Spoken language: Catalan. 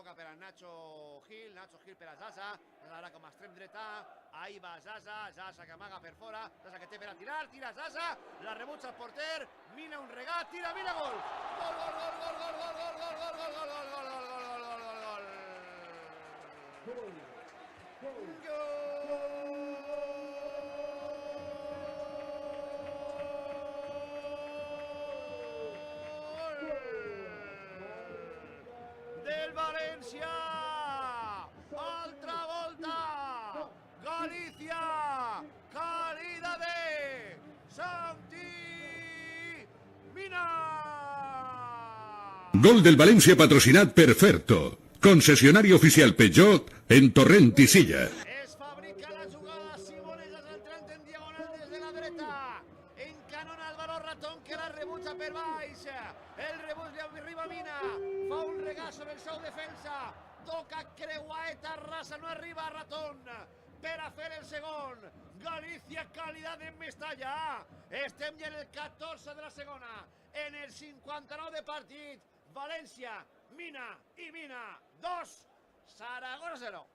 toca per a Nacho Gil per a Zaza, ara com a extrem dreta, ahí va Zaza que amaga per fora, Zaza que té per a tirar, tira Zaza, la rebutja el porter, Mina un regat, tira Mina, gol! Gol, gol, gol, gol, gol, gol, gol, gol, gol, gol, gol, gol, gol, gol, del València, altra volta, Galícia, calidad de Santi Mina. Gol del València patrocinat per Ferto, concessionari oficial Peugeot en Torrent i Silla. Es fabrica la jugada, Simonejas entrant en diagonal des de la dreta, encanona el valor Ratón que la rebutja per baix, el rebuig li arriba a Mina, fa un regat sobre el seu defensa, toca creuaeta rasa, no arriba a Ratón per a fer el segon. Galícia, calidad en Mestalla, estem ja en el 14 de la segona, en el 59 de partit, València, Mina i Mina 2, Saragossa 0.